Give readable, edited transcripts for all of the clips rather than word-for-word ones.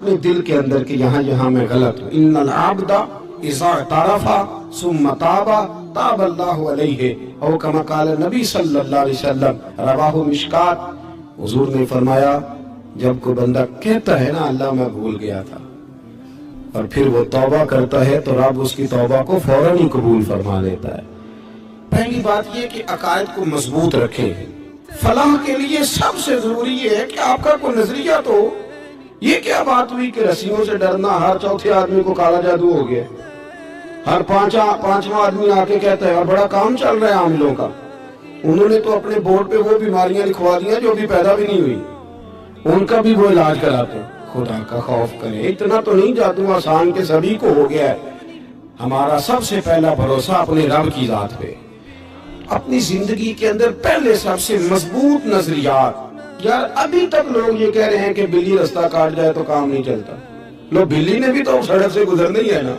اپنے دل کے اندر کہ یہاں یہاں میں غلط ہوں. ان العبد اذا اعترف ثم تاب تاب اللہ علیہ او کما قال نبی صلی اللہ علیہ وسلم رواہ مشکات. حضور نے فرمایا جب کوئی بندہ کہتا ہے نا اللہ میں بھول گیا تھا اور پھر وہ توبہ کرتا ہے تو رب اس کی توبہ کو فوراً ہی قبول فرما لیتا ہے. پہلی بات یہ کہ عقائد کو مضبوط رکھیں. فلاح کے لیے سب سے ضروری یہ ہے کہ آپ کا کوئی نظریہ تو ہو. یہ کیا بات ہوئی کہ رسیوں سے ڈرنا ہر چوتھے آدمی کو کالا جادو ہو گیا, ہر پانچواں آدمی آ کے کہتا ہے اور بڑا کام چل رہا ہے عاملوں کا. انہوں نے تو اپنے بورڈ پہ وہ بیماریاں لکھوا دی ہیں جو ابھی پیدا بھی نہیں ہوئی, ان کا بھی وہ علاج کراتے ہیں. خدا کا خوف کرے, اتنا تو نہیں جادو آسان کے سبھی کو ہو گیا ہے. ہمارا سب سے پہلا بھروسہ اپنے رب کی ذات پہ. اپنی زندگی کے اندر پہلے سب سے مضبوط نظریات. یار ابھی تک لوگ یہ کہہ رہے ہیں کہ بلی رستہ کاٹ جائے تو کام نہیں چلتا. لو بلی نے بھی تو سڑک سے گزرنا ہی ہے نا,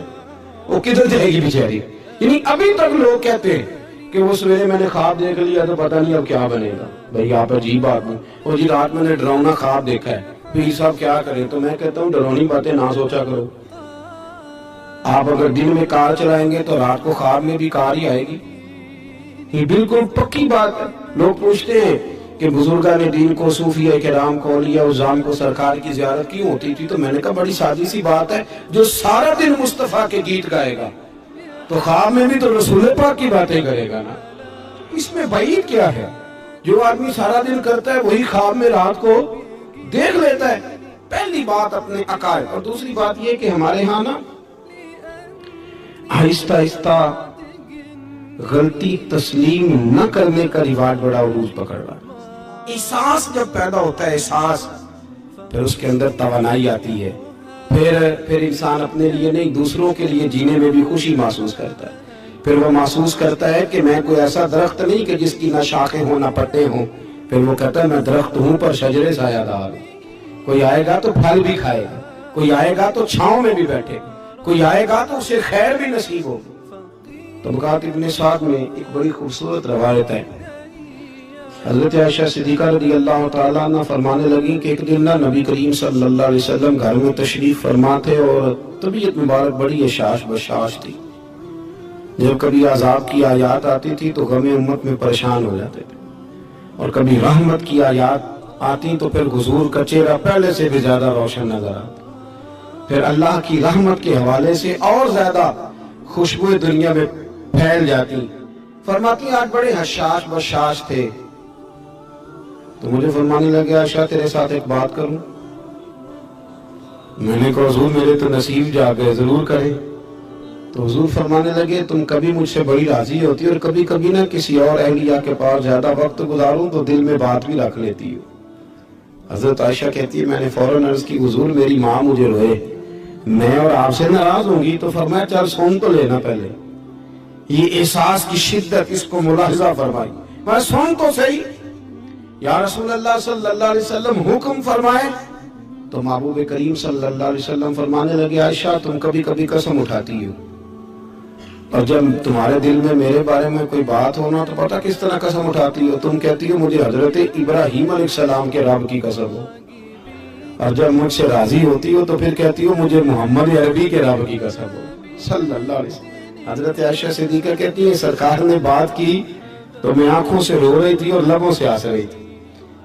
وہ کدھر جائے گی بیچاری. یعنی ابھی تک لوگ کہتے ہیں کہ وہ سویرے میں نے خواب دیکھ لیا تو پتہ نہیں اب کیا بنے گا. بھائی آپ عجیب آدمی, اور جی رات میں نے ڈراؤنا خواب دیکھا ہے, پیر صاحب کیا کریں. تو میں کہتا ہوں ڈرونی باتیں نہ سوچا کرو. آپ اگر دن میں کار چلائیں گے تو رات کو خواب میں بھی کار ہی آئے گی. یہ بالکل پکی بات ہے. لوگ پوچھتے ہیں کہ بزرگان دین کو, صوفیہ کرام کو, اولیاء عظام کو سرکار کی زیارت کیوں ہوتی تھی؟ تو میں نے کہا بڑی سادی سی بات ہے, جو سارا دن مصطفیٰ کے گیت گائے گا تو خواب میں بھی تو رسول پاک کی باتیں کرے گا نا. اس میں بعید کیا ہے؟ جو آدمی سارا دن کرتا ہے وہی خواب میں رات کو دیکھ لیتا ہے. پہلی بات اپنے عقائد. اور دوسری بات یہ کہ ہمارے ہاں نا آہستہ آہستہ غلطی تسلیم نہ کرنے کا رواج بڑا عروج پکڑ رہا ہے. احساس جب پیدا ہوتا ہے, احساس, پھر اس کے اندر توانائی آتی ہے. پھر انسان اپنے لیے نہیں دوسروں کے لیے جینے میں بھی خوشی محسوس کرتا ہے. پھر وہ محسوس کرتا ہے کہ میں کوئی ایسا درخت نہیں کہ جس کی نہ شاخیں ہوں نہ پتے ہوں. پھر وہ کہتا ہے میں درخت ہوں پر شجرے سایہ دار ہوں. کوئی آئے گا تو پھل بھی کھائے گا, کوئی آئے گا تو چھاؤں میں بھی بیٹھے گا, کوئی آئے گا تو اسے خیر بھی نصیب ہوگا. طبقات ابن سعد میں ایک بڑی خوبصورت روایت ہے. حضرت عائشہ صدیقہ رضی اللہ تعالیٰ عنہ فرمانے لگیں کہ ایک دن نبی کریم صلی اللہ علیہ وسلم گھر میں تشریف فرما تھے اور طبیعت مبارک بڑی اشاش بشاش تھی. جب کبھی عذاب کی آیات آتی تھی تو غم امت میں پریشان ہو جاتے تھے, اور کبھی رحمت کی آیات آتی تو پھر حضور کا چہرہ پہلے سے بھی زیادہ روشن نظر آتا. پھر اللہ کی رحمت کے حوالے سے اور زیادہ خوشبوئیں دنیا میں پھیل جاتی. فرماتی آج بڑے حشاش بشاش تھے تو مجھے فرمانے لگے عائشہ تیرے ساتھ ایک بات کروں. میں نے کہا حضور میرے تو نصیب جا گئے, ضرور کریں. تو حضور فرمانے لگے تم کبھی مجھ سے بڑی راضی ہوتی اور کبھی کبھی نہ کسی اور اہلیہ کے پاس زیادہ وقت گزاروں تو دل میں بات بھی رکھ لیتی ہو. حضرت عائشہ کہتی ہے میں نے فوراً عرض کی حضور میری ماں مجھے روئے, میں اور آپ سے ناراض ہوں گی. تو فرمایا چل سن تو لینا پہلے. یہ احساس کی شدت اس کو ملاحظہ فرمائی. میں سن تو صحیح, یا رسول اللہ صلی اللہ علیہ وسلم حکم فرمائے. تو محبوب کریم صلی اللہ علیہ وسلم فرمانے لگے عائشہ تم کبھی کبھی قسم اٹھاتی ہو, اور جب تمہارے دل میں میرے بارے میں کوئی بات ہونا تو پتہ کس طرح قسم اٹھاتی ہو. تم کہتی ہو مجھے حضرت ابراہیم علیہ السلام کے رب کی قسم ہو, اور جب مجھ سے راضی ہوتی ہو تو پھر کہتی ہو مجھے محمد عربی کے رب کی قسم ہو صلی اللہ علیہ وسلم. حضرت عائشہ صدیقہ کہتی ہیں سرکار نے بات کی تو میں آنکھوں سے رو رہی تھی اور لبوں سے ہنس رہی تھی,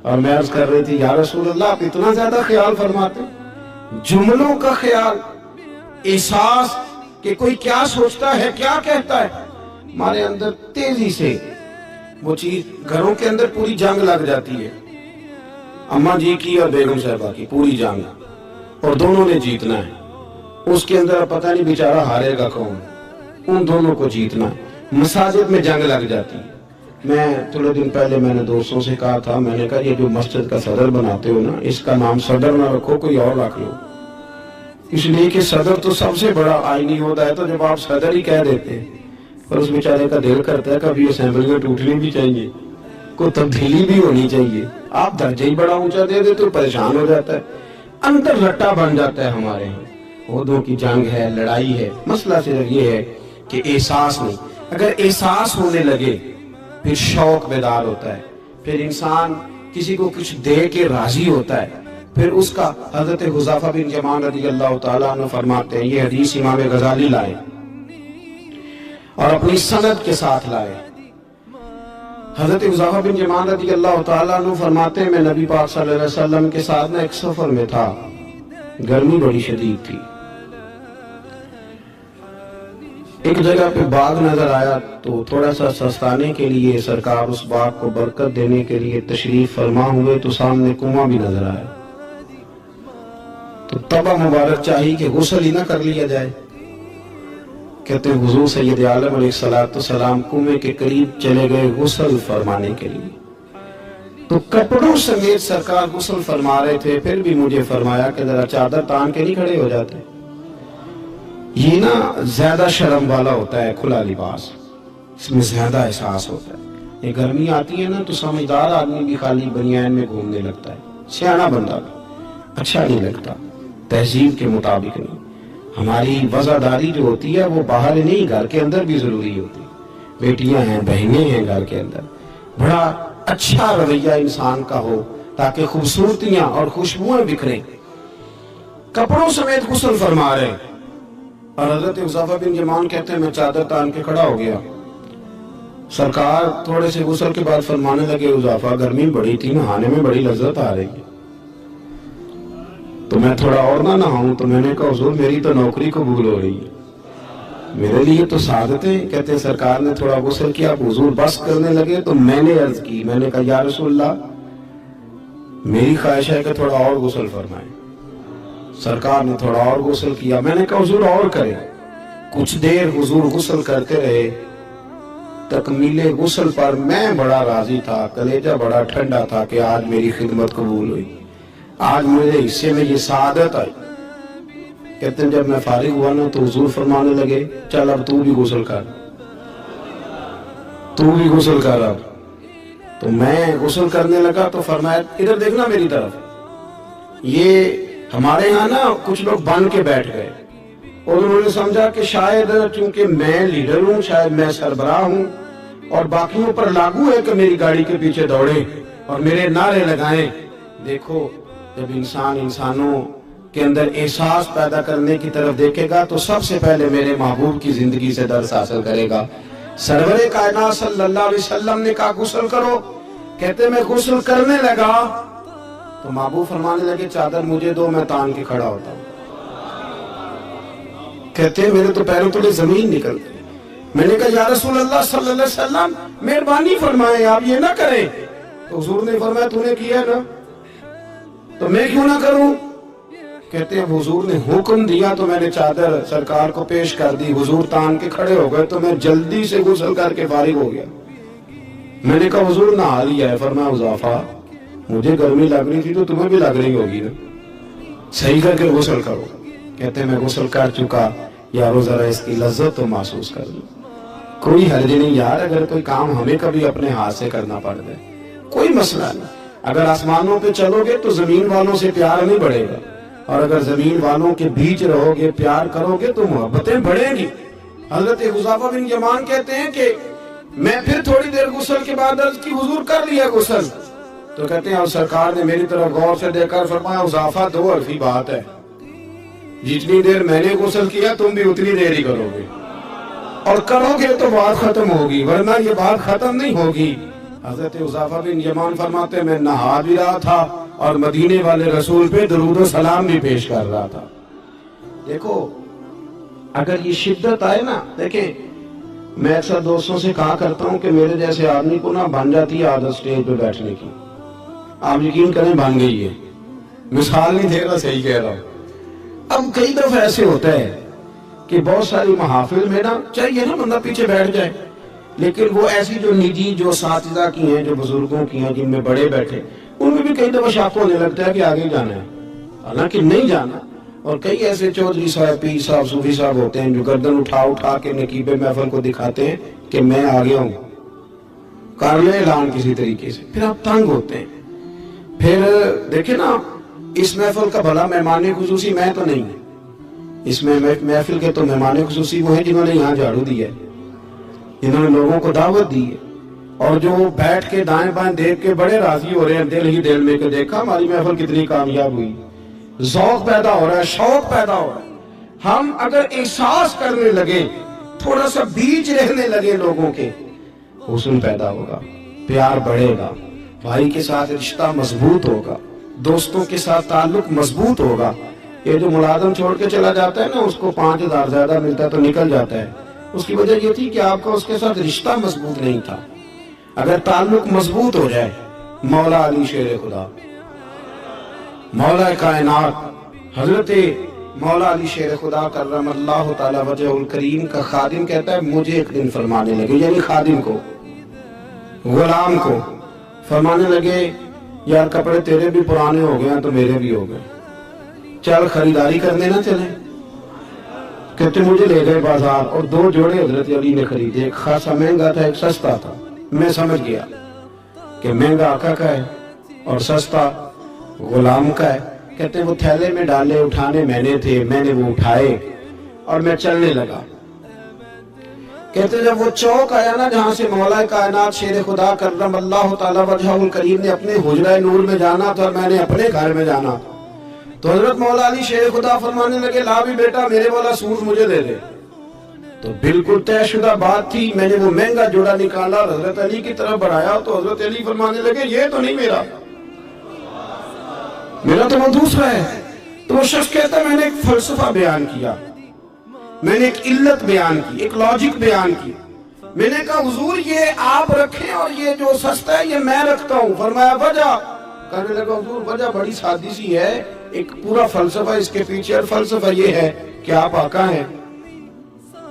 اور میں عرض کر رہی تھی یا رسول اللہ آپ اتنا زیادہ خیال فرماتے, جملوں کا خیال, احساس کہ کوئی کیا سوچتا ہے کیا کہتا ہے. ہمارے اندر تیزی سے وہ چیز گھروں کے اندر پوری جنگ لگ جاتی ہے. اماں جی کی اور بیگم صاحبہ کی پوری جنگ, اور دونوں نے جیتنا ہے. اس کے اندر پتہ نہیں بیچارہ ہارے گا کون, ان دونوں کو جیتنا ہے. مساجد میں جنگ لگ جاتی ہے. میں تھوڑے دن پہلے میں نے دوستوں سے کہا تھا, میں نے کہا یہ جو مسجد کا صدر بناتے ہو نا اس کا نام صدر نہ رکھو, کوئی اور رکھ لو. اس لیے کہ صدر تو سب سے بڑا آئینی ہوتا ہے, تو جب آپ صدر ہی کہہ دیتے ہیں پر اس بیچارے کا دل کرتا ہے کبھی اسمبلیاں ٹوٹنی بھی چاہیے, کوئی تبدیلی بھی ہونی چاہیے. آپ درجہ ہی بڑا اونچا دے دیتے تو پریشان ہو جاتا ہے, اندر رٹا بن جاتا ہے. ہمارے یہاں عہدوں کی جنگ ہے, لڑائی ہے. مسئلہ صرف یہ ہے کہ احساس نہیں. اگر احساس ہونے لگے پھر شوق بیدار ہوتا ہے, پھر انسان کسی کو کچھ دے کے راضی ہوتا ہے, پھر اس کا حضرت حذیفہ بن یمان رضی اللہ تعالیٰ عنہ فرماتے ہیں، یہ حدیث امام غزالی لائے اور اپنی سند کے ساتھ لائے۔ حضرت حذیفہ بن یمان رضی اللہ تعالیٰ عنہ فرماتے ہیں، میں نبی پاک صلی اللہ علیہ وسلم کے ساتھ ایک سفر میں تھا، گرمی بڑی شدید تھی، ایک جگہ پہ باغ نظر آیا تو تھوڑا سا سستانے کے لیے سرکار اس باغ کو برکت دینے کے لیے تشریف فرما ہوئے تو سامنے کنواں بھی نظر آیا، تو تبا مبارک چاہیے کہ غسل ہی نہ کر لیا جائے۔ کہتے ہیں حضور سید عالم علیہ السلام کنویں کے قریب چلے گئے غسل فرمانے کے لیے، تو کپڑوں سمیت سرکار غسل فرما رہے تھے، پھر بھی مجھے فرمایا کہ ذرا چادر تان کے نہیں کھڑے ہو جاتے؟ یہ نا زیادہ شرم والا ہوتا ہے کھلا لباس، اس میں زیادہ احساس ہوتا ہے۔ یہ گرمی آتی ہے نا تو سمجھدار آدمی بھی خالی بنیان میں گھومنے لگتا ہے، سیانا بندہ بھی اچھا نہیں لگتا، تہذیب کے مطابق نہیں۔ ہماری وزاداری جو ہوتی ہے وہ باہر نہیں، گھر کے اندر بھی ضروری ہوتی ہے۔ بیٹیاں ہیں، بہنیں ہیں گھر کے اندر، بڑا اچھا رویہ انسان کا ہو تاکہ خوبصورتیاں اور خوشبوئیں بکھریں۔ کپڑوں سمیت غسل فرما رہے اور حضرت حذیفہ بن یمان کہتے ہیں میں چادر تان کے کھڑا ہو گیا، سرکار تھوڑے سے غسل کے بعد فرمانے لگے، حذیفہ گرمی بڑی تھی، نہانے میں بڑی لذت آ رہی ہے، تو میں تھوڑا اور نہ نہاؤں؟ تو میں نے کہا حضور میری تو نوکری قبول ہو رہی ہے، میرے لیے تو سعادتیں۔ کہتے ہیں سرکار نے تھوڑا غسل کیا، حضور بس کرنے لگے تو میں نے عرض کی، میں نے کہا یا رسول اللہ میری خواہش ہے کہ تھوڑا اور غسل فرمائیں۔ سرکار نے تھوڑا اور غسل کیا، میں نے کہا حضور اور کریں۔ کچھ دیر حضور غسل کرتے رہے، تکمیل غسل پر میں بڑا راضی تھا، کلیجہ بڑا ٹھنڈا تھا کہ آج میری خدمت قبول ہوئی، آج میرے حصے میں یہ سعادت آئی۔ کہتے ہیں جب میں فارغ ہوا نا تو حضور فرمانے لگے چل اب تو بھی غسل کر، تو بھی غسل کر اب۔ تو میں غسل کرنے لگا تو فرمایا ادھر دیکھنا میری طرف۔ یہ ہمارے ہاں نا کچھ لوگ بن کے بیٹھ گئے اور انہوں نے سمجھا کہ شاید چونکہ میں لیڈر ہوں، شاید میں سربراہ ہوں اور باقیوں پر لاگو ہے کہ میری گاڑی کے پیچھے دوڑیں اور میرے نعرے لگائیں۔ دیکھو جب انسان انسانوں کے اندر احساس پیدا کرنے کی طرف دیکھے گا تو سب سے پہلے میرے محبوب کی زندگی سے درس حاصل کرے گا۔ سرور کائنات صلی اللہ علیہ وسلم نے کہا غسل کرو، کہتے میں غسل کرنے لگا تو محبوب فرمانے لگے چادر مجھے دو، میں تان کے کھڑا ہوتا ہوں۔ کہتے ہیں میرے تو پیروں تلے زمین نکل گئی۔ میں نے کہا یا رسول اللہ صلی اللہ علیہ وسلم مہربانی فرمائیں آپ یہ نہ کریں۔ تو حضور نے فرمایا تو نے کیا نا تو میں کیوں نہ کروں؟ کہتے ہیں حضور نے حکم دیا تو میں نے چادر سرکار کو پیش کر دی، حضور تان کے کھڑے ہو گئے تو میں جلدی سے غسل کر کے فارغ ہو گیا۔ میں نے کہا حضور نہا لیا ہے؟ فرمایا حذیفہ مجھے گرمی لگ رہی تھی تو تمہیں بھی لگ رہی ہوگی نا، صحیح کر کے غسل کرو۔ کہتے ہیں میں غسل کر چکا، یارو ذرا اس کی لذت تو محسوس کر لوں۔ کوئی حرج نہیں یار، اگر کوئی کام ہمیں کبھی اپنے ہاتھ سے کرنا پڑ جائے کوئی مسئلہ نہیں۔ اگر آسمانوں پہ چلو گے تو زمین والوں سے پیار نہیں بڑھے گا، اور اگر زمین والوں کے بیچ رہو گے پیار کرو گے تو محبتیں بڑھیں گی۔ حضرت حذیفہ بن یمان کہتے ہیں کہ میں پھر تھوڑی دیر غسل کے بعد عرض کی حضور کر لیا غسل؟ تو کہتے ہیں اور سرکار نے میری طرف غور سے دیکھ کر فرمایا حذیفہ دو حرفی بات ہے، جتنی دیر میں نے غسل کیا تم بھی اتنی دیر ہی کرو گے، اور کرو گے تو بات ختم ہوگی ورنہ یہ بات ختم نہیں ہوگی۔ حضرت حذیفہ بن یمان فرماتے میں نہا بھی رہا تھا اور مدینے والے رسول پہ درود و سلام بھی پیش کر رہا تھا۔ دیکھو اگر یہ شدت آئے نا، دیکھیں میں اکثر دوستوں سے کہا کرتا ہوں کہ میرے جیسے آدمی کو نا بن جاتی ہے عادت سٹیج پہ بیٹھنے کی، آپ یقین کریں بن گئی ہے، مثال نہیں دے رہا صحیح کہہ رہا ہوں۔ اب کئی دفعہ ایسے ہوتا ہے کہ بہت ساری محافل میں نا چاہیے نا بندہ پیچھے بیٹھ جائے، لیکن وہ ایسی جو نجی جو اساتذہ کی ہیں، جو بزرگوں کی ہیں، جن میں بڑے بیٹھے، ان میں بھی کئی دفعہ شاق ہونے لگتا ہے کہ آگے جانا ہے، حالانکہ نہیں جانا۔ اور کئی ایسے چودھری صاحب، پیر صاحب، صوفی صاحب ہوتے ہیں جو گردن اٹھا اٹھا کے نقیب محفل کو دکھاتے ہیں کہ میں آگے ہوں، کر لیں اعلان کسی طریقے سے، پھر آپ تنگ ہوتے ہیں۔ پھر دیکھیں نا اس محفل کا بھلا مہمان خصوصی میں تو نہیں، اس میں محفل کے تو مہمان خصوصی وہ ہیں جنہوں نے یہاں جھاڑو دیا ہے، جنہوں نے لوگوں کو دعوت دی ہے، اور جو بیٹھ کے دائیں بائیں دیکھ کے بڑے راضی ہو رہے ہیں دل ہی دل میں کہ دیکھا ہماری محفل کتنی کامیاب ہوئی. ذوق پیدا ہو رہا ہے, شوق پیدا ہو رہا ہے. ہم اگر احساس کرنے لگے, تھوڑا سا بیج رہنے لگے لوگوں کے, حسن پیدا ہوگا, پیار بڑھے گا, بھائی کے ساتھ رشتہ مضبوط ہوگا, دوستوں کے ساتھ تعلق مضبوط ہوگا. یہ جو ملازم چھوڑ کے چلا جاتا ہے نا, اس کو 5,000 زیادہ ملتا ہے تو نکل جاتا ہے, اس کی وجہ یہ تھی کہ آپ کا اس کے ساتھ رشتہ مضبوط نہیں تھا. اگر تعلق مضبوط ہو جائے, مولا علی شیر خدا, مولا کائنات حضرت مولا علی شیر خدا کرم اللہ تعالی وجہ الکریم کا خادم کہتا ہے مجھے ایک دن فرمانے لگے, یعنی خادم کو, غلام کو فرمانے لگے, یار کپڑے تیرے بھی پرانے ہو گئے ہیں تو میرے بھی ہو گئے, چل خریداری کرنے نہ چلیں. کہتے مجھے لے گئے بازار اور 2 جوڑے حضرت علی نے خریدے, ایک خاصا مہنگا تھا, ایک سستا تھا. میں سمجھ گیا کہ مہنگا آقا کا ہے اور سستا غلام کا ہے. کہتے وہ تھیلے میں ڈالے, اٹھانے میں نے تھے, میں نے وہ اٹھائے اور میں چلنے لگا. کہتے جب وہ چوک آیا نا جہاں سے مولا کائنات شیر خدا کرم اللہ تعالی وجہ الکریم نے اپنے حجرہ نور میں جانا تھا اور میں نے اپنے گھر میں جانا تھا, تو حضرت مولا علی شیر خدا فرمانے لگے لا بھی بیٹا میرے والا سوٹ مجھے دے دے. تو بالکل طے شدہ بات تھی. میں نے وہ مہنگا جوڑا نکالا اور حضرت علی کی طرف بڑھایا تو حضرت علی فرمانے لگے یہ تو نہیں میرا, میرا تو وہ دوسرا ہے. تو وہ شخص کہتا ہے میں نے ایک فلسفہ بیان کیا, میں نے ایک علت بیان کی, ایک لاجک بیان کی. میں نے کہا حضور یہ آپ رکھیں اور یہ جو سستا ہے یہ میں رکھتا ہوں. فرمایا وجہ, کہنے لگا حضور وجہ بڑی سادی سی ہے, ایک پورا فلسفہ اس کے پیچھے, اور فلسفہ یہ ہے کہ آپ آقا ہیں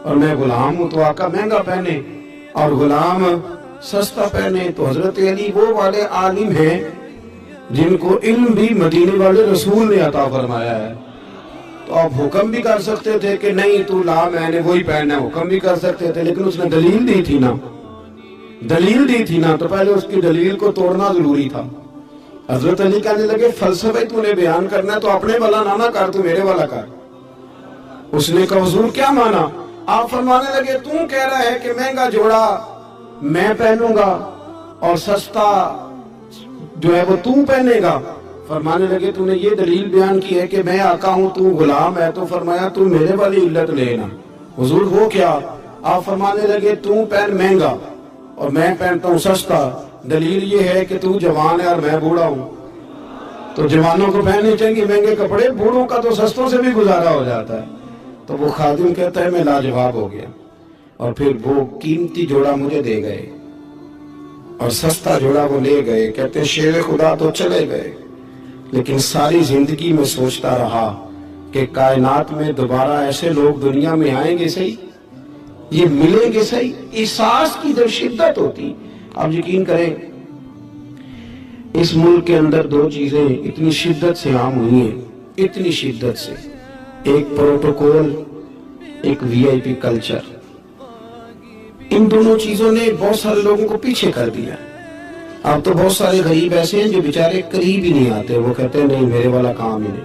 اور میں غلام ہوں, تو آقا مہنگا پہنے اور غلام سستا پہنے. تو حضرت علی وہ والے عالم ہیں جن کو علم بھی مدینے والے رسول نے عطا فرمایا ہے. تو آپ حکم بھی کر سکتے تھے کہ نہیں تو لا, میں نے وہی پہننا ہے, حکم بھی کر سکتے تھے, لیکن اس نے دلیل دی تھی نا, دلیل دی تھی نا, تو پہلے اس کی دلیل کو توڑنا ضروری تھا. حضرت علی کہنے لگے فلسفہ تو نے بیان کرنا ہے تو اپنے والا نہ کر, تو میرے والا کر. اس نے کہا حضور کیا مانا؟ آپ فرمانے لگے تو کہہ رہا ہے کہ مہنگا جوڑا میں پہنوں گا اور سستا جو ہے وہ تو پہنے گا. فرمانے لگے تو نے یہ دلیل بیان کی ہے کہ میں آقا ہوں تو غلام ہے, تو فرمایا تو میرے والی علت لینا. حضور وہ کیا؟ آپ فرمانے لگے تو پہن مہنگا اور میں پہنتا ہوں سستا. دلیل یہ ہے کہ تو جوان ہے اور میں بوڑھا ہوں, تو جوانوں کو پہننے چاہیے مہنگے کپڑے, بوڑھوں کا تو سستوں سے بھی گزارا ہو جاتا ہے. تو وہ خادم کہتا ہے میں لاجواب ہو گیا, اور پھر وہ قیمتی جوڑا مجھے دے گئے اور سستا جوڑا وہ لے گئے. کہتے ہیں شیر خدا تو چلے گئے, لیکن ساری زندگی میں سوچتا رہا کہ کائنات میں دوبارہ ایسے لوگ دنیا میں آئیں گے صحیح, یہ ملیں گے صحیح. احساس کی جب شدت ہوتی, آپ یقین کریں اس ملک کے اندر 2 چیزیں اتنی شدت سے عام ہوئی ہیں, اتنی شدت سے, ایک پروٹوکول, ایک VIP کلچر. ان دونوں چیزوں نے بہت سارے لوگوں کو پیچھے کر دیا. اب تو بہت سارے غریب ایسے ہیں جو بیچارے قریب ہی نہیں آتے, وہ کہتے ہیں نہیں میرے والا کام ہی نہیں,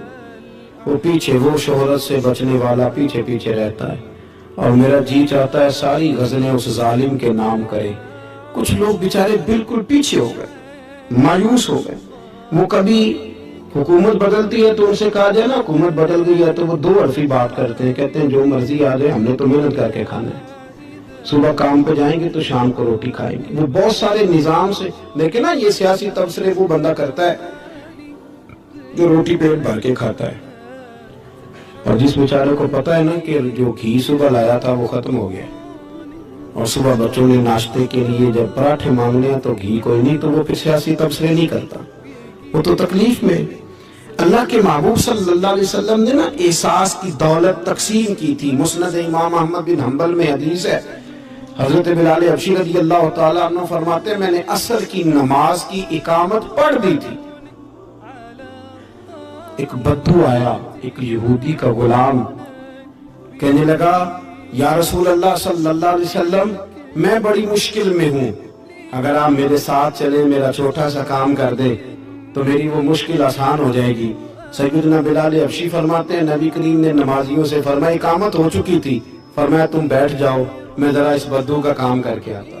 وہ پیچھے, وہ شہرت سے بچنے والا پیچھے پیچھے رہتا ہے. اور میرا جی چاہتا ہے ساری غزلیں اس ظالم کے نام کرے. کچھ لوگ بیچارے بالکل پیچھے ہو گئے, مایوس ہو گئے. وہ کبھی حکومت بدلتی ہے تو ان سے کہا جائے نا حکومت بدل گئی ہے, تو وہ 2 حرفی بات کرتے ہیں, کہتے ہیں جو مرضی آ جائے ہم نے تو محنت کر کے کھانا ہے, صبح کام پہ جائیں گے تو شام کو روٹی کھائیں گے. وہ بہت سارے نظام سے دیکھیں نا, یہ سیاسی تبصرے وہ بندہ کرتا ہے جو روٹی پیٹ بھر کے کھاتا ہے, اور جس بیچارے کو پتا ہے نا کہ جو گھی صبح لایا تھا وہ ختم ہو گیا, اور صبح بچوں نے ناشتے کے لیے جب پراٹھے مانگنے ہیں تو گھی کوئی نہیں, تو وہ پھر سیاسی تبصرے نہیں کرتا, وہ تو تکلیف میں. اللہ کے محبوب صلی اللہ علیہ وسلم نے نا احساس کی دولت تقسیم کی تھی. مسند امام احمد بن حنبل میں حدیث ہے, حضرت بلال حبشی رضی اللہ تعالیٰ عنہ فرماتے ہیں میں نے عصر کی نماز کی اقامت پڑھ دی تھی, ایک بدو آیا, ایک یہودی کا غلام, کہنے لگا یا رسول اللہ صلی اللہ علیہ وسلم میں بڑی مشکل میں ہوں, اگر آپ میرے ساتھ چلیں, میرا چھوٹا سا کام کر دیں تو میری وہ مشکل آسان ہو جائے گی. سیدنا بلال حبشی فرماتے ہیں نبی کریم نے نمازیوں سے فرمایا اقامت ہو چکی تھی, فرمایا تم بیٹھ جاؤ میں ذرا اس بدو کا کام کر کے آتا.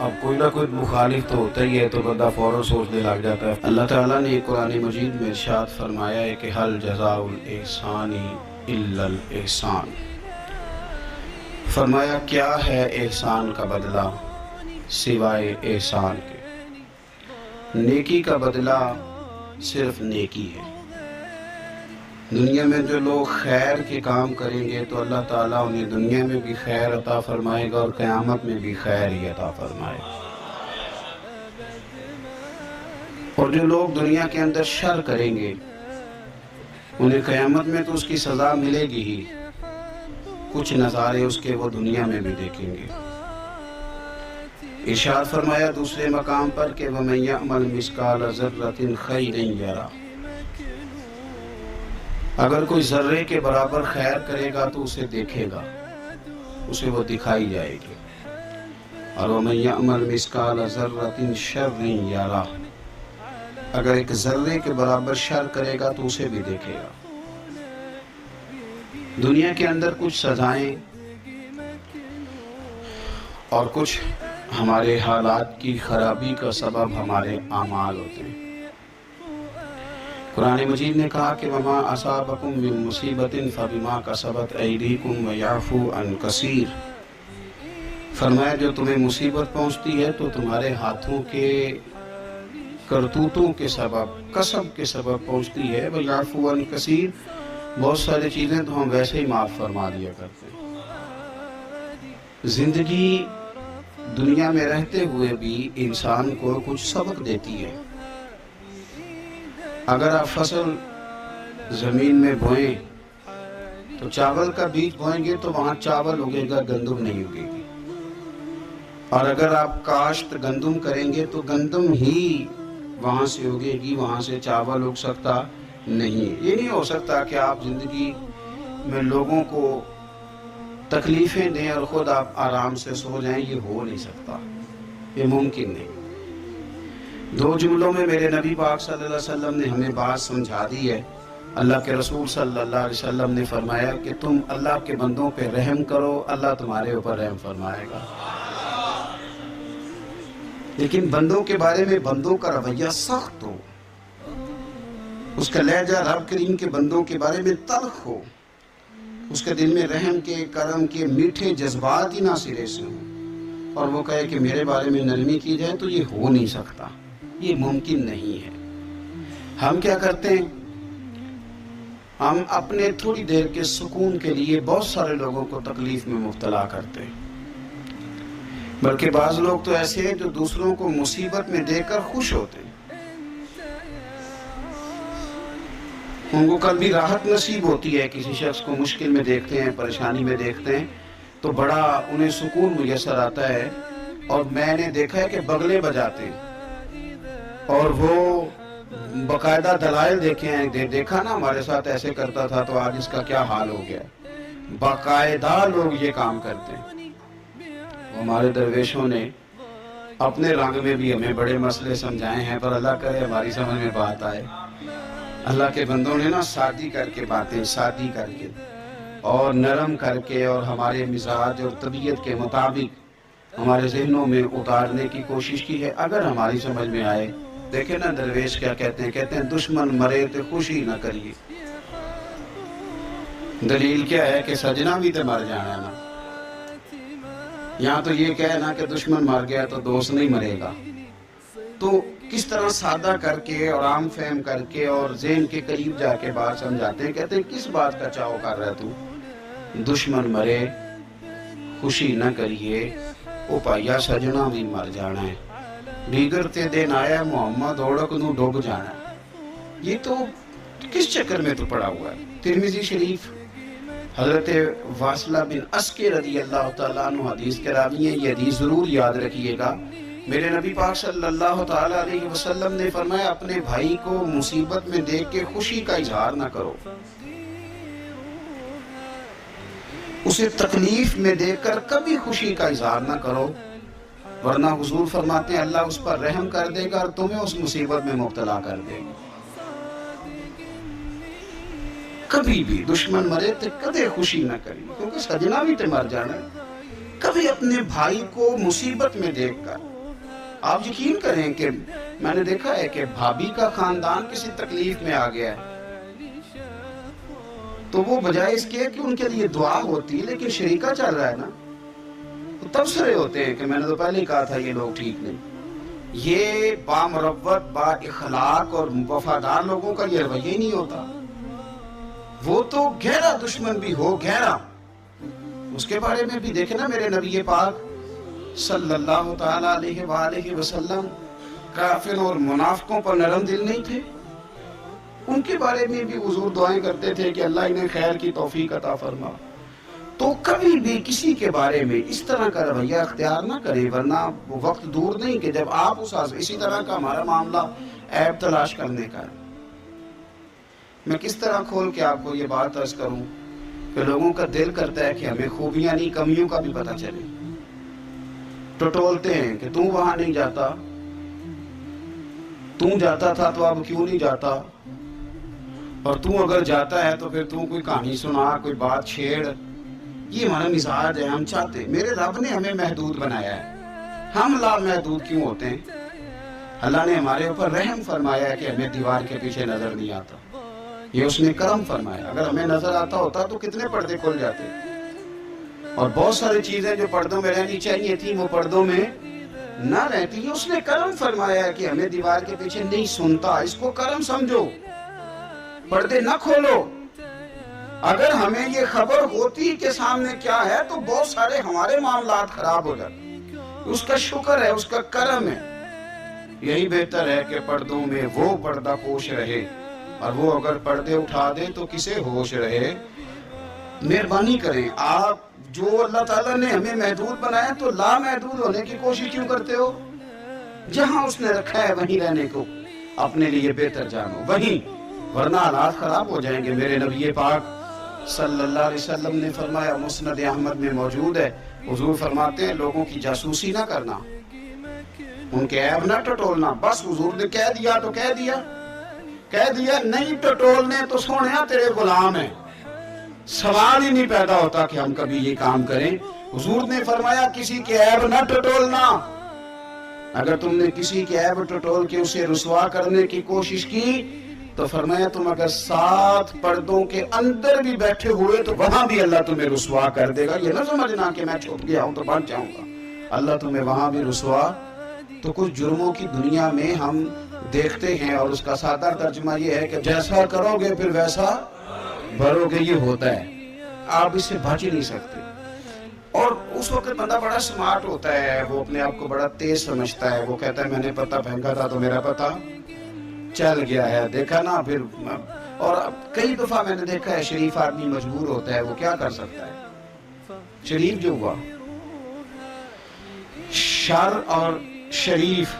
اب کوئی نہ کوئی مخالف تو ہوتا ہی ہے تو بندہ فوراً سوچنے لگ جاتا ہے۔ اللہ تعالیٰ نے قرآن مجید میں ارشاد فرمایا ہے کہ حل جزاء الاحسان الا الاحسان، فرمایا کیا ہے احسان کا بدلہ سوائے احسان کے، نیکی کا بدلہ صرف نیکی ہے۔ دنیا میں جو لوگ خیر کے کام کریں گے تو اللہ تعالیٰ انہیں دنیا میں بھی خیر عطا فرمائے گا اور قیامت میں بھی خیر ہی عطا فرمائے گا۔ اور جو لوگ دنیا کے اندر شر کریں گے انہیں قیامت میں تو اس کی سزا ملے گی ہی، کچھ نظارے اس کے وہ دنیا میں بھی دیکھیں گے۔ ارشاد فرمایا دوسرے مقام پر کہ وَمَن يَعْمَلْ مِثْقَالَ ذَرَّةٍ خَيْرًا يَرَهُ، اگر کوئی ذرے کے برابر خیر کرے گا تو اسے دیکھے گا، اسے وہ دکھائی جائے گی۔ اور وَمَن يَعْمَلْ مِثْقَالَ ذَرَّةٍ شَرًّا يَرَهُ، اگر ایک ذرے کے برابر شر کرے گا تو اسے بھی دیکھے گا۔ دنیا کے اندر کچھ سزائیں اور کچھ ہمارے حالات کی خرابی کا سبب ہمارے اعمال ہوتے ہیں۔ قرآن مجید نے کہا کہ وَمَا أَصَابَكُم مِّن مُّصِيبَةٍ فَبِمَا كَسَبَتْ أَيْدِيكُمْ وَيَعْفُو عَن كَثِيرٍ، فرمایا جو تمہیں مصیبت پہنچتی ہے تو تمہارے ہاتھوں کے کرتوتوں کے سبب، کسب کے سبب پہنچتی ہے۔ وَيَعْفُو عَن كَثِيرٍ، بہت ساری چیزیں تو ہم ویسے ہی معاف فرما دیا کرتے ہیں۔ زندگی دنیا میں رہتے ہوئے بھی انسان کو کچھ سبق دیتی ہے۔ اگر آپ فصل زمین میں بوئیں تو چاول کا بیج بوئیں گے تو وہاں چاول اگے گا، گندم نہیں اگے گی۔ اور اگر آپ کاشت گندم کریں گے تو گندم ہی وہاں سے اگے گی، وہاں سے چاول اگ سکتا نہیں۔ یہ نہیں ہو سکتا کہ آپ زندگی میں لوگوں کو تکلیفیں دیں اور خود آپ آرام سے سو جائیں، یہ ہو نہیں سکتا، یہ ممکن نہیں۔ دو جملوں میں میرے نبی پاک صلی اللہ علیہ وسلم نے ہمیں بات سمجھا دی ہے۔ اللہ کے رسول صلی اللہ علیہ وسلم نے فرمایا کہ تم اللہ کے بندوں پہ رحم کرو، اللہ تمہارے اوپر رحم فرمائے گا۔ لیکن بندوں کے بارے میں بندوں کا رویہ سخت ہو، اس کا لہجہ رب کریم کے بندوں کے بارے میں تلخ ہو، اس کے دل میں رحم کے، کرم کے میٹھے جذبات ہی نہ سرے سے ہوں، اور وہ کہے کہ میرے بارے میں نرمی کی جائے، تو یہ ہو نہیں سکتا، یہ ممکن نہیں ہے۔ ہم کیا کرتے ہیں؟ ہم اپنے تھوڑی دیر کے سکون کے لیے بہت سارے لوگوں کو تکلیف میں مبتلا کرتے ہیں، بلکہ بعض لوگ تو ایسے ہیں جو دوسروں کو مصیبت میں دیکھ کر خوش ہوتے ہیں، ان کو کل بھی راحت نصیب ہوتی ہے۔ کسی شخص کو مشکل میں دیکھتے ہیں، پریشانی میں دیکھتے ہیں تو بڑا انہیں سکون میسر آتا ہے، اور میں نے دیکھا ہے کہ بغلے بجاتے ہیں اور وہ باقاعدہ دلائل دیکھے ہیں، دیکھا نا ہمارے ساتھ ایسے کرتا تھا تو آج اس کا کیا حال ہو گیا۔ باقاعدہ لوگ یہ کام کرتے ہیں۔ ہمارے درویشوں نے اپنے رنگ میں بھی ہمیں بڑے مسئلے سمجھائے ہیں، پر اللہ کرے ہماری سمجھ میں بات آئے۔ اللہ کے بندوں نے نا سادی کر کے باتیں، سادی کر کے اور نرم کر کے اور ہمارے مزاج اور طبیعت کے مطابق ہمارے ذہنوں میں اتارنے کی کوشش کی ہے۔ اگر ہماری سمجھ میں آئے، دیکھیں نا درویش کیا کہتے ہیں، کہتے ہیں دشمن مرے تو خوشی نہ کریے۔ دلیل کیا ہے کہ سجنا بھی تو مر جانا ہے نا۔ یہاں تو یہ کہنا کہ دشمن مر گیا تو دوست نہیں مرے گا، تو کس طرح سادہ کر کے اور عام فہم کر کے اور ذہن کے قریب جا کے بات سمجھاتے ہیں۔ کہتے ہیں کس بات کا چاؤ کر رہا تو، دشمن مرے خوشی نہ کریے، او پائیا سجنا بھی مر جانا ہے، بگڑتے دن آیا محمد اوڑک نو ڈوب جانا ہے۔ یہ تو کس چکر میں تو پڑا ہوا ہے۔ ترمذی شریف حضرت واصلہ بن اسکے رضی اللہ تعالیٰ عنہ حدیث کے راوی ہیں، یہ حدیث ضرور یاد رکھیے گا۔ میرے نبی پاک صلی اللہ تعالیٰ علیہ وسلم نے فرمایا اپنے بھائی کو مصیبت میں دیکھ کے خوشی کا اظہار نہ کرو، اسے تکلیف میں دیکھ کر کبھی خوشی کا اظہار نہ کرو، ورنہ حضور فرماتے ہیں اللہ اس پر رحم کر دے گا اور تمہیں اس مصیبت میں مبتلا کر دے گا۔ کبھی بھی دشمن مرے تو کدے خوشی نہ کری، کیونکہ سجنا بھی تو مر جانا ہے۔ کبھی اپنے بھائی کو مصیبت میں دیکھ کر آپ یقین کریں کہ میں نے دیکھا ہے کہ بھابھی کا خاندان کسی تکلیف میں آ گیا ہے تو وہ بجائے اس کے کہ ان کے لیے دعا ہوتی، لیکن شریکہ چل رہا ہے نا، تو تبصرے ہوتے ہیں کہ میں نے تو پہلے ہی کہا تھا یہ لوگ ٹھیک نہیں. یہ بامروت با اخلاق اور وفادار لوگوں کا یہ رویہ ہی نہیں ہوتا. وہ تو گہرا دشمن بھی ہو گہرا، اس کے بارے میں بھی دیکھیں نا، میرے نبی پاک صلی اللہ تعالی علیہ وآلہ وسلم کافر اور منافقوں پر نرم دل نہیں تھے. ان کے بارے میں بھی حضور دعائیں کرتے تھے کہ اللہ انہیں خیر کی توفیق عطا فرما. تو کبھی بھی کسی کے بارے میں اس طرح کا رویہ اختیار نہ کریں، ورنہ وہ وقت دور نہیں کہ جب آپ اسی طرح کا ہمارا معاملہ عیب تلاش کرنے کا ہے. میں کس طرح کھول کے آپ کو یہ بات عرض کروں کہ لوگوں کا دل کرتا ہے کہ ہمیں خوبیاں نہیں کمیوں کا بھی پتہ چلے. ٹٹولتے ہیں کہ تو وہاں نہیں جاتا، تو جاتا تھا تو اب کیوں نہیں جاتا، اور تو اگر جاتا ہے تو پھر تو کوئی کہانی سنا، کوئی بات چھیڑ. یہ ہمارا مزاج ہے. ہم چاہتے، میرے رب نے ہمیں محدود بنایا ہے، ہم لا محدود کیوں ہوتے ہیں؟ اللہ نے ہمارے اوپر رحم فرمایا ہے کہ ہمیں دیوار کے پیچھے نظر نہیں آتا. یہ اس نے کرم فرمایا. اگر ہمیں نظر آتا ہوتا تو کتنے پردے کھل جاتے، اور بہت ساری چیزیں جو پردوں میں رہنی چاہیے تھی وہ پردوں میں نہ رہتی. اس نے کرم فرمایا ہے کہ ہمیں دیوار کے پیچھے نہیں سنتا. اس کو کرم سمجھو، پردے نہ کھولو. اگر ہمیں یہ خبر ہوتی کہ سامنے کیا ہے تو بہت سارے ہمارے معاملات خراب ہو جاتے. اس کا شکر ہے، اس کا کرم ہے. یہی بہتر ہے کہ پردوں میں وہ پردہ پوش رہے، اور وہ اگر پردے اٹھا دے تو کسے ہوش رہے. مہربانی کریں، آپ جو اللہ تعالیٰ نے ہمیں محدود بنایا تو لا محدود ہونے کی کوشش کیوں کرتے ہو؟ جہاں اس نے رکھا ہے وہیں رہنے کو اپنے لیے بہتر جانو، وہیں، ورنہ حالات خراب ہو جائیں گے. میرے نبی پاک صلی اللہ علیہ وسلم نے فرمایا، مسند احمد میں موجود ہے، حضور فرماتے ہیں لوگوں کی جاسوسی نہ کرنا، ان کے عیب نہ ٹٹولنا. بس حضور نے کہہ دیا تو کہہ دیا، نہیں ٹٹولنے تو سونیا تیرے غلام ہیں. سوال ہی نہیں پیدا ہوتا کہ ہم کبھی یہ کام کریں. حضور نے فرمایا کسی کے عیب نہ ٹٹولنا. اگر تم نے کسی کے عیب ٹٹول کے اسے رسوا کرنے کی کوشش کی تو فرمایا تم اگر 7 پردوں کے اندر بھی بیٹھے ہوئے تو وہاں بھی اللہ تمہیں رسوا کر دے گا. یہ نہ سمجھنا کہ میں چھپ گیا ہوں تو بچ جاؤں گا، اللہ تمہیں وہاں بھی رسوا. تو کچھ جرموں کی دنیا میں ہم دیکھتے ہیں، اور اس کا سادہ ترجمہ یہ ہے کہ جیسا کرو گے پھر ویسا بھرو گے. یہ ہوتا ہے، آپ اس سے بچ ہی نہیں سکتے. اور اس وقت بندہ بڑا سمارٹ ہوتا ہے، وہ اپنے آپ کو بڑا تیز سمجھتا ہے. وہ کہتا ہے میں نے پتہ پھینکا تھا تو میرا پتہ چل گیا ہے، دیکھا نا. پھر اور کئی دفعہ میں نے دیکھا ہے شریف آدمی مجبور ہوتا ہے، وہ کیا کر سکتا ہے؟ شریف جو ہوا، شر اور شریف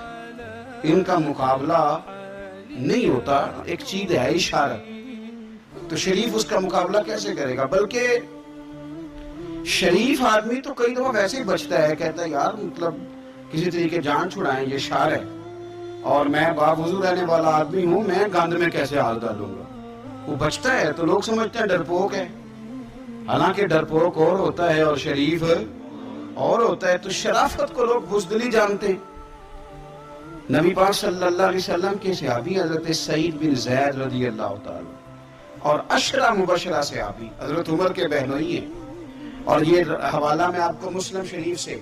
ان کا مقابلہ نہیں ہوتا. ایک چیز ہے اشارہ، تو شریف اس کا مقابلہ کیسے کرے گا؟ بلکہ شریف آدمی تو کئی دفعہ ویسے ہی بچتا ہے، کہتا ہے یار مطلب کسی طریقے جان چھڑائیں، یہ شر ہے اور میں باوضو رہنے والا آدمی ہوں، میں گند میں کیسے ہاتھ ڈالوں گا. وہ بچتا ہے تو لوگ سمجھتے ہیں ڈرپوک ہے، حالانکہ ڈرپوک اور ہوتا ہے اور شریف اور ہوتا ہے. تو شرافت کو لوگ بزدلی جانتے ہیں. نبی پاک صلی اللہ علیہ وسلم کے صحابی حضرت سعید بن زید رضی اللہ تعالی اور 10 مبشرہ صحابی حضرت عمر کے بہنوئی ہیں. اور یہ حوالہ میں آپ کو مسلم شریف سے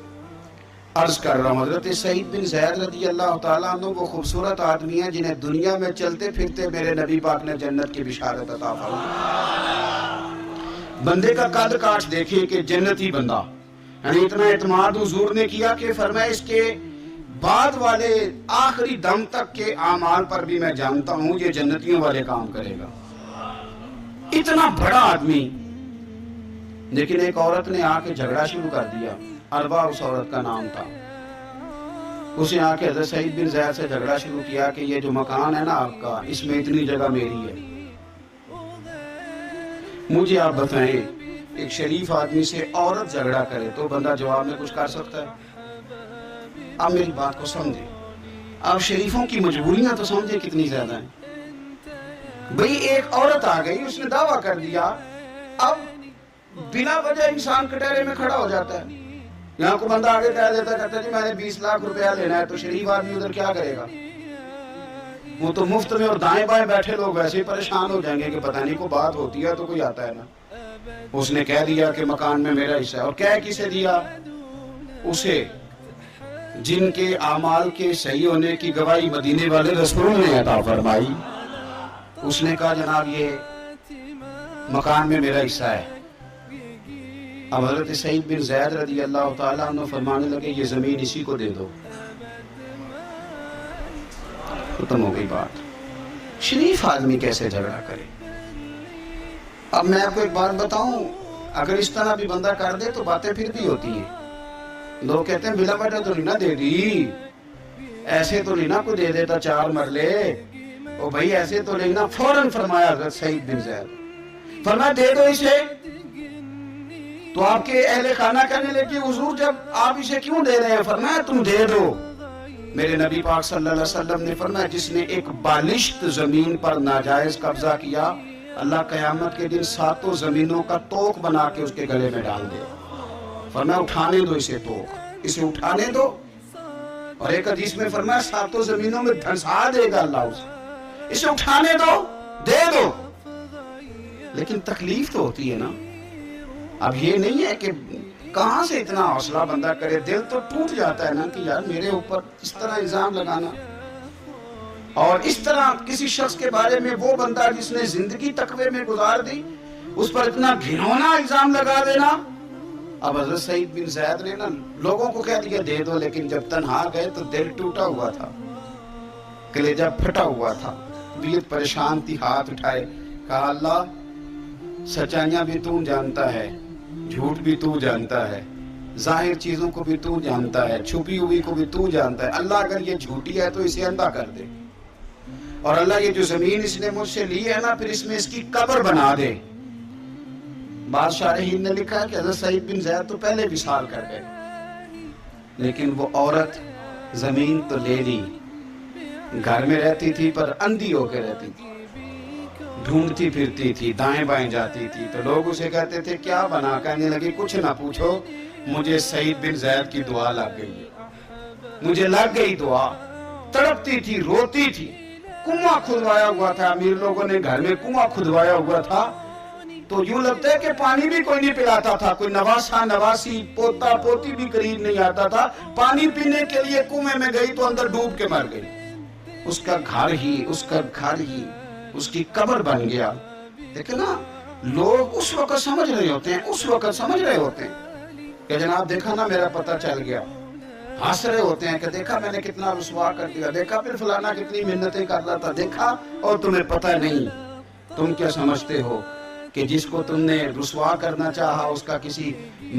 عرض کر رہا ہوں. حضرت سعید بن زید رضی اللہ تعالیٰ عنہ وہ خوبصورت آدمی ہیں جنہیں دنیا میں چلتے پھرتے میرے نبی پاک نے جنت کی بشارت عطا فرمائی. بندے کا قد کاٹ دیکھیں کہ جنتی بندہ، یعنی اتنا اعتماد حضور نے کیا کہ فرمایا اس کے بعد والے آخری دم تک کے اعمال پر بھی میں جانتا ہوں یہ جنتیوں والے کام کرے گا. اتنا بڑا آدمی. لیکن ایک عورت نے آ کے جھگڑا شروع کر دیا. اربا اس عورت کا نام تھا. اسے آ کے حضرت سعید بن زید سے جھگڑا شروع کیا کہ یہ جو مکان ہے نا آپ کا، اس میں اتنی جگہ میری ہے. مجھے آپ بتائیں ایک شریف آدمی سے عورت جھگڑا کرے تو بندہ جواب میں کچھ کر سکتا ہے؟ آپ میری بات کو سمجھیں. آپ شریفوں کی مجبوریاں تو سمجھیں کتنی زیادہ ہیں. بھئی ایک عورت آ گئی، اس نے دعویٰ کر دیا، اب بنا وجہ انسان کٹہرے میں کھڑا ہو جاتا ہے. یہاں کو بندہ آگے کہہ دیتا کہتا جی میں نے 20 لاکھ روپیہ لینا ہے، تو شریف آدمی ادھر کیا کرے گا؟ وہ تو مفت میں، اور دائیں بائیں بیٹھے لوگ ویسے ہی پریشان ہو جائیں گے کہ پتہ نہیں کوئی بات ہوتی ہے تو کوئی آتا ہے نا۔ اس نے کہہ دیا کہ مکان میں میرا حصہ ہے، اور کہہ کسے دیا؟ اسے جن کے اعمال کے صحیح ہونے کی گواہی مدینے والے رسول نے عطا فرمائی۔ اس نے کہا جناب یہ مکان میں میرا حصہ ہے۔ اب حضرت سعید بن زید رضی اللہ تعالیٰ عنہ فرمانے لگے یہ زمین اسی کو دے دو، ختم ہو گئی بات۔ شریف آدمی کیسے جھگڑا کرے؟ اب میں آپ کو ایک بات بتاؤں، اگر اس طرح بھی بندہ کر دے تو باتیں پھر بھی ہوتی ہیں۔ لوگ کہتے ہیں بلا بیٹا تو نہیں نہ دے دی، ایسے تو نہیں نہ کوئی دے دیتا 4 مرلے، او بھائی ایسے تو نہیں نہ۔ فوراً فرمایا حضرت سعید بن زید، فرمایا دے دو اسے۔ تو آپ کے اہل خانہ کہنے لگے حضور جب آپ اسے کیوں دے رہے ہیں؟ فرمایا تم دے دو۔ میرے نبی پاک صلی اللہ علیہ وسلم نے فرمایا جس نے ایک بالشت زمین پر ناجائز قبضہ کیا، اللہ قیامت کے دن 7 زمینوں کا توق بنا کے اس کے گلے میں ڈال دے۔ فرمایا اٹھانے دو اسے، توق اسے اٹھانے دو۔ اور ایک حدیث میں فرمایا 7 زمینوں میں دھنسا دے گا اللہ اسے اٹھانے دو، دے دو۔ لیکن تکلیف تو ہوتی ہے نا۔ اب یہ نہیں ہے کہ کہاں سے اتنا حوصلہ بندہ کرے، دل تو ٹوٹ جاتا ہے نا کہ یار میرے اوپر اس طرح الزام لگانا، اور اس طرح کسی شخص کے بارے میں وہ بندہ جس نے زندگی تقوی میں گزار دی اس پر اتنا گھنونا الزام لگا دینا۔ اب حضرت سعید بن زید نے نا لوگوں کو کہہ دیا دے دو، لیکن جب تنہا گئے تو دل ٹوٹا ہوا تھا، کلیجہ پھٹا ہوا تھا، طبیعت پریشان تھی، ہاتھ اٹھائے، کہا اللہ سچائیاں بھی تو جانتا ہے، جھوٹ بھی تو جانتا ہے، ظاہر چیزوں کو بھی تو جانتا ہے، چھپی ہوئی کو بھی تو جانتا ہے۔ اللہ اگر یہ جھوٹی ہے تو اسے اندھا کر دے، اور اللہ یہ جو زمین اس نے مجھ سے لی ہے نا پھر اس میں اس کی قبر بنا دے۔ بادشاہ رحیم نے لکھا ہے کہ حضرت سعید بن زید تو پہلے وصال کر گئے، لیکن وہ عورت زمین تو لے لی، گھر میں رہتی تھی پر اندھی ہو کے رہتی تھی، ڈھونڈتی پھرتی تھی، دائیں بائیں جاتی تھی۔ تو لوگ اسے کہتے تھے کیا بنا؟ کہنے لگے کچھ نہ پوچھو، مجھے سعید بن زید کی دعا لگ گئی ہے، مجھے لگ گئی دعا۔ تڑپتی تھی، روتی تھی، کنواں کھدوایا ہوا تھا، امیر لوگوں نے گھر میں کنواں کھدوایا ہوا تھا، تو یوں لگتا ہے کہ پانی بھی کوئی نہیں پلاتا تھا، کوئی نواسا نواسی پوتا پوتی بھی قریب نہیں آتا تھا، پانی پینے کے لیے کنویں میں گئی تو اندر ڈوب کے مر گئی۔ اس کا گھر ہی اس کی قبر بن گیا۔ دیکھیں نا لوگ اس وقت سمجھ رہے ہوتے ہیں کہ جناب دیکھا نا میرا پتہ چل گیا، ہنس رہے ہوتے ہیں کہ دیکھا میں نے کتنا رسوا کر دیا، دیکھا پھر فلانا کتنی محنتیں کر رہا تھا، دیکھا، اور تمہیں پتہ نہیں۔ تم کیا سمجھتے ہو کہ جس کو تم نے رسوا کرنا چاہا اس کا کسی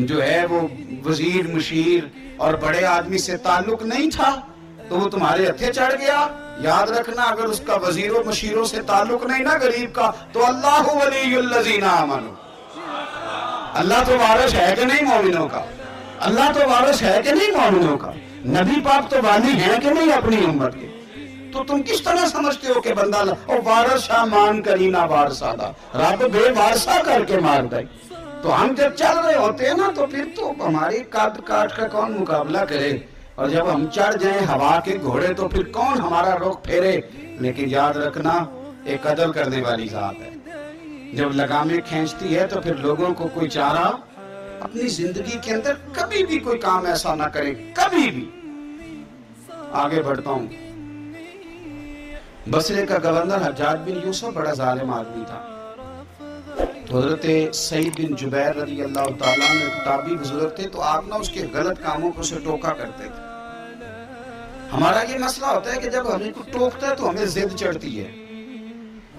جو ہے وہ وزیر مشیر اور بڑے آدمی سے تعلق نہیں تھا تو وہ تمہارے ہتھے چڑھ گیا؟ یاد رکھنا اگر اس کا وزیر و مشیروں سے تعلق نہیں نا غریب کا، تو اللہ ولی الذین آمنوا، اللہ تو وارث ہے کہ نہیں مومنوں کا؟ اللہ تو وارث ہے کہ نہیں مومنوں کا؟ نبی پاک تو والی ہیں کہ نہیں اپنی امت کے؟ تو تم کس طرح سمجھتے ہو کہ بندہ اور وارث شاہ مان کرینا وارثادہ، رب بے وارثہ کر کے مار دے۔ تو ہم جب چل رہے ہوتے ہیں نا تو پھر تو ہماری قد کاٹ کا کون مقابلہ کرے، اور جب ہم چڑھ جائیں ہوا کے گھوڑے تو پھر کون ہمارا رخ پھیرے۔ لیکن یاد رکھنا ایک عدل کرنے والی ذات ہے، جب لگامیں کھینچتی ہے تو پھر لوگوں کو کوئی چارہ اپنی زندگی کے اندر کبھی بھی کوئی کام ایسا نہ کرے، کبھی بھی۔ آگے بڑھتا ہوں۔ بصرے کا گورنر حجاج بن یوسف بڑا ظالم آدمی تھا، تو حضرت سعید بن جبیر رضی اللہ تعالیٰ عنہ کتابی بزرگ تھے، تو آپ نہ اس کے غلط کاموں کو سے ٹوکا کرتے تھے۔ ہمارا یہ مسئلہ ہوتا ہے کہ جب ہمیں کو ٹوکتا ہے تو ہمیں ضد چڑھتی ہے،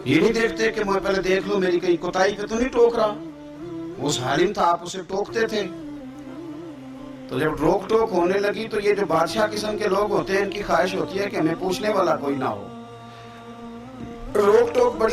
یہ نہیں دیکھتے کہ میں پہلے دیکھ لوں میری کہیں کوتاہی پہ تو نہیں ٹوک رہا۔ وہ ظالم تھا، آپ اسے ٹوکتے تھے، تو جب روک ٹوک ہونے لگی تو یہ جو بادشاہ قسم کے لوگ ہوتے ہیں ان کی خواہش ہوتی ہے کہ ہمیں پوچھنے والا کوئی نہ ہو، روک ٹوک بڑی